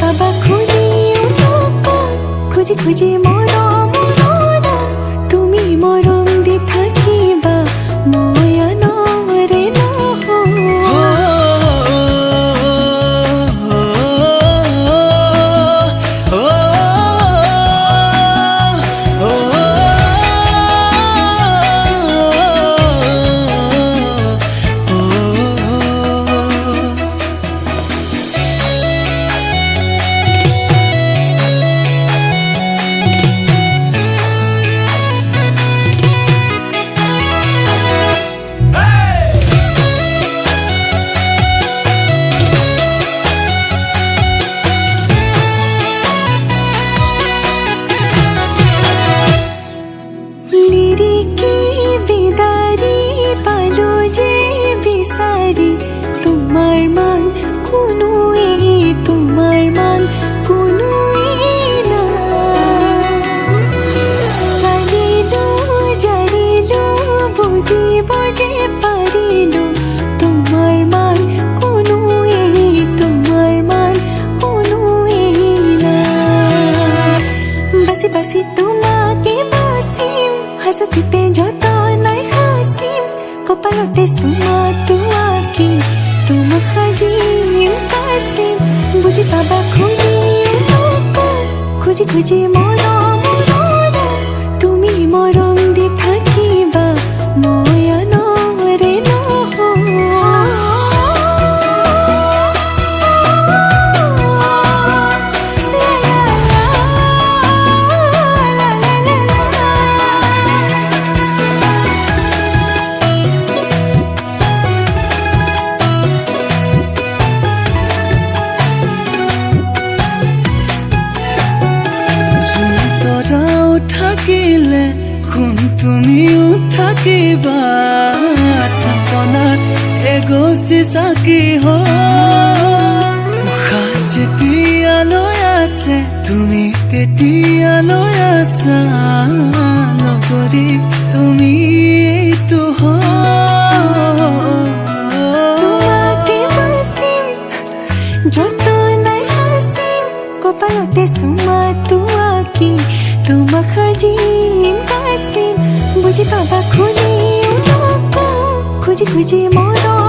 পাবা খুজিও নকওঁ, খুজি খুজি মৰম তুমি মৰম দি থাকিবা মই আনৰে নহওঁ। তোমাৰ মান কোনোৱেই নাই, জানিলো জানিলো বুজিব যে পাৰিলো তোমাৰ মান কোনোৱেই নাই। বাচি বাচি তোমাকে বাচিম, হাজতিতে যতনাই সাচিম, কপালতে চুমাটো আঁকিম, তোমাক সাজিম কাচিম। বুজি পাবা খুজিও নকওঁ, খুজি খুজি মৰম তুমি মৰম দি থাকিবা মই আনৰে নহওঁ। থাকিলে শুন তুমিও থাকিবা, থাপনাত এগছি চাকি উশাহ যেতিয়ালৈ আছে তুমি তেতিয়ালৈ আছা, লগৰী তুমি এইটো তোমাকে বাচিম, যতনাই সাচিম, কপালতে চুমাটো আঁকিম, তোমাক সাজিম কাচিম। বুজি পাবা খুজিও নকওঁ, খুজি খুজি মৰম